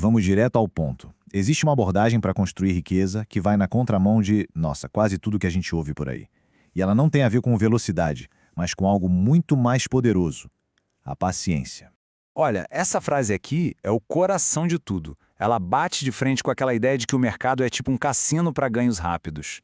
Vamos direto ao ponto. Existe uma abordagem para construir riqueza que vai na contramão de, nossa, quase tudo que a gente ouve por aí. E ela não tem a ver com velocidade, mas com algo muito mais poderoso: a paciência. Olha, essa frase aqui é o coração de tudo. Ela bate de frente com aquela ideia de que o mercado é tipo um cassino para ganhos rápidos.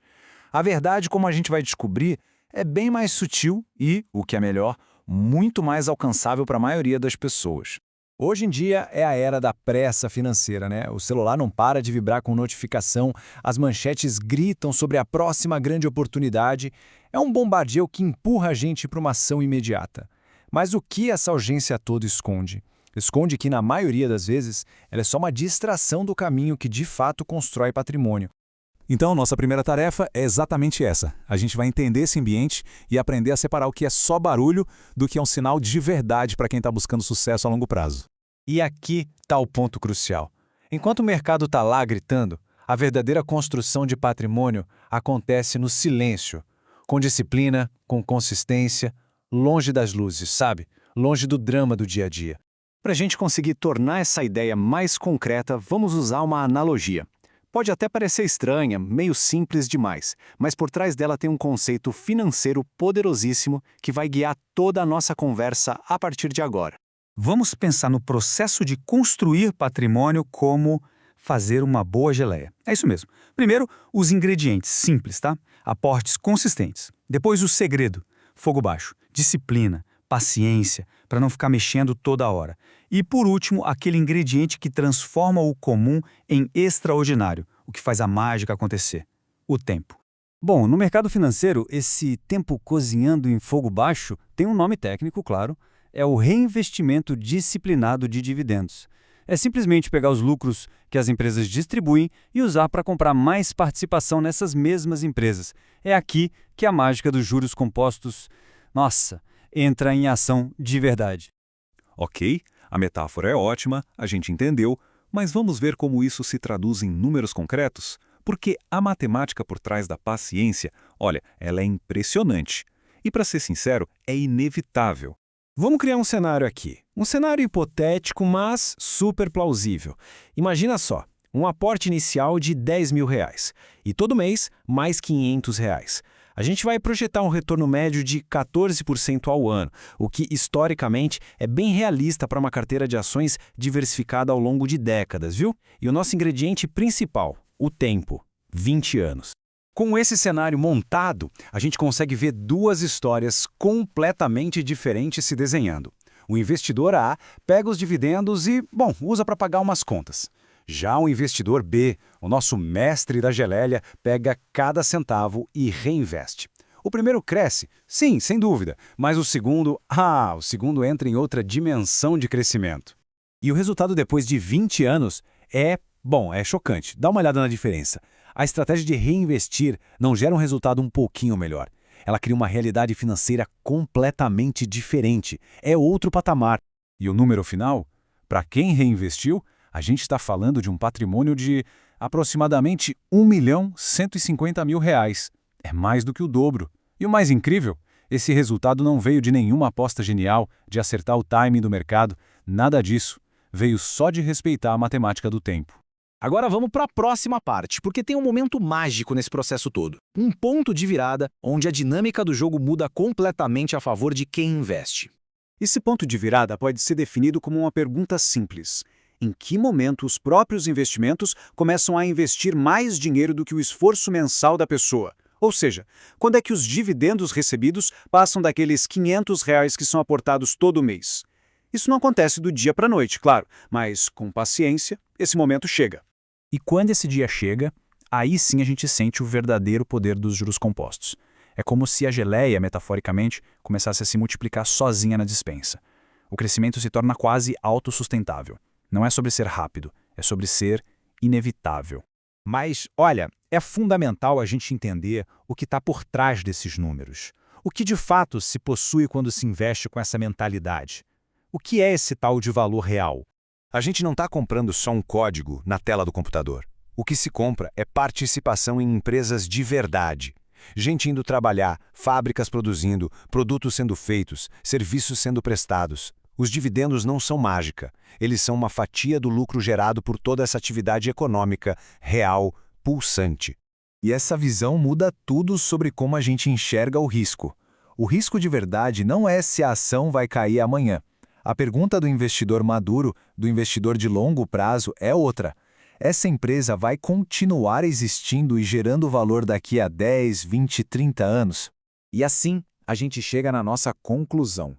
A verdade, como a gente vai descobrir, é bem mais sutil e, o que é melhor, muito mais alcançável para a maioria das pessoas. Hoje em dia é a era da pressa financeira, né? O celular não para de vibrar com notificação, as manchetes gritam sobre a próxima grande oportunidade. É um bombardeio que empurra a gente para uma ação imediata. Mas o que essa urgência toda esconde? Esconde que, na maioria das vezes, ela é só uma distração do caminho que de fato constrói patrimônio. Então, nossa primeira tarefa é exatamente essa. A gente vai entender esse ambiente e aprender a separar o que é só barulho do que é um sinal de verdade para quem está buscando sucesso a longo prazo. E aqui está o ponto crucial. Enquanto o mercado está lá gritando, a verdadeira construção de patrimônio acontece no silêncio, com disciplina, com consistência, longe das luzes, sabe? Longe do drama do dia a dia. Para a gente conseguir tornar essa ideia mais concreta, vamos usar uma analogia. Pode até parecer estranha, meio simples demais, mas por trás dela tem um conceito financeiro poderosíssimo que vai guiar toda a nossa conversa a partir de agora. Vamos pensar no processo de construir patrimônio como fazer uma boa geleia. É isso mesmo. Primeiro, os ingredientes simples, tá? Aportes consistentes. Depois, o segredo: fogo baixo, disciplina, paciência, para não ficar mexendo toda hora. E, por último, aquele ingrediente que transforma o comum em extraordinário, o que faz a mágica acontecer: o tempo. Bom, no mercado financeiro, esse tempo cozinhando em fogo baixo tem um nome técnico, claro. É o reinvestimento disciplinado de dividendos. É simplesmente pegar os lucros que as empresas distribuem e usar para comprar mais participação nessas mesmas empresas. É aqui que a mágica dos juros compostos, entra em ação de verdade. Ok, a metáfora é ótima, a gente entendeu, mas vamos ver como isso se traduz em números concretos? Porque a matemática por trás da paciência, olha, ela é impressionante. E para ser sincero, é inevitável. Vamos criar um cenário aqui. Um cenário hipotético, mas super plausível. Imagina só, um aporte inicial de R$ 10.000 e todo mês mais R$ 500. A gente vai projetar um retorno médio de 14% ao ano, o que historicamente é bem realista para uma carteira de ações diversificada ao longo de décadas, viu? E o nosso ingrediente principal, o tempo, 20 anos. Com esse cenário montado, a gente consegue ver duas histórias completamente diferentes se desenhando. O investidor A pega os dividendos e, usa para pagar umas contas. Já o investidor B, o nosso mestre da geleia, pega cada centavo e reinveste. O primeiro cresce, sim, sem dúvida, mas o segundo entra em outra dimensão de crescimento. E o resultado depois de 20 anos é chocante. Dá uma olhada na diferença. A estratégia de reinvestir não gera um resultado um pouquinho melhor. Ela cria uma realidade financeira completamente diferente. É outro patamar. E o número final? Para quem reinvestiu, a gente está falando de um patrimônio de aproximadamente R$ 1.150.000. É mais do que o dobro. E o mais incrível, esse resultado não veio de nenhuma aposta genial, de acertar o timing do mercado, nada disso. Veio só de respeitar a matemática do tempo. Agora vamos para a próxima parte, porque tem um momento mágico nesse processo todo. Um ponto de virada onde a dinâmica do jogo muda completamente a favor de quem investe. Esse ponto de virada pode ser definido como uma pergunta simples: em que momento os próprios investimentos começam a investir mais dinheiro do que o esforço mensal da pessoa? Ou seja, quando é que os dividendos recebidos passam daqueles R$ 500 que são aportados todo mês? Isso não acontece do dia para a noite, claro, mas com paciência, esse momento chega. E quando esse dia chega, aí sim a gente sente o verdadeiro poder dos juros compostos. É como se a geleia, metaforicamente, começasse a se multiplicar sozinha na despensa. O crescimento se torna quase autossustentável. Não é sobre ser rápido, é sobre ser inevitável. Mas, olha, é fundamental a gente entender o que está por trás desses números. O que de fato se possui quando se investe com essa mentalidade? O que é esse tal de valor real? A gente não está comprando só um código na tela do computador. O que se compra é participação em empresas de verdade. Gente indo trabalhar, fábricas produzindo, produtos sendo feitos, serviços sendo prestados. Os dividendos não são mágica, eles são uma fatia do lucro gerado por toda essa atividade econômica, real, pulsante. E essa visão muda tudo sobre como a gente enxerga o risco. O risco de verdade não é se a ação vai cair amanhã. A pergunta do investidor maduro, do investidor de longo prazo, é outra. Essa empresa vai continuar existindo e gerando valor daqui a 10, 20, 30 anos? E assim, a gente chega na nossa conclusão,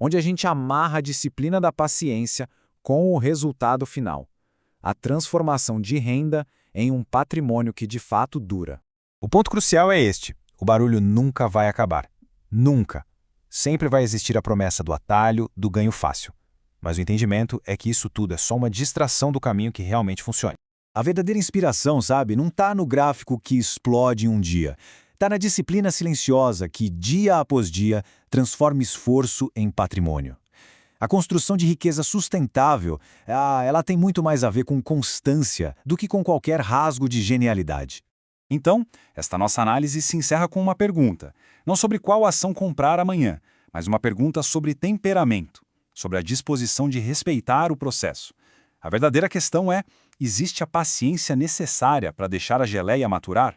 onde a gente amarra a disciplina da paciência com o resultado final: a transformação de renda em um patrimônio que de fato dura. O ponto crucial é este: o barulho nunca vai acabar. Nunca. Sempre vai existir a promessa do atalho, do ganho fácil. Mas o entendimento é que isso tudo é só uma distração do caminho que realmente funcione. A verdadeira inspiração, sabe, não está no gráfico que explode em um dia. Está na disciplina silenciosa que, dia após dia, transforma esforço em patrimônio. A construção de riqueza sustentável, ela tem muito mais a ver com constância do que com qualquer rasgo de genialidade. Então, esta nossa análise se encerra com uma pergunta, não sobre qual ação comprar amanhã, mas uma pergunta sobre temperamento, sobre a disposição de respeitar o processo. A verdadeira questão é: existe a paciência necessária para deixar a geleia maturar?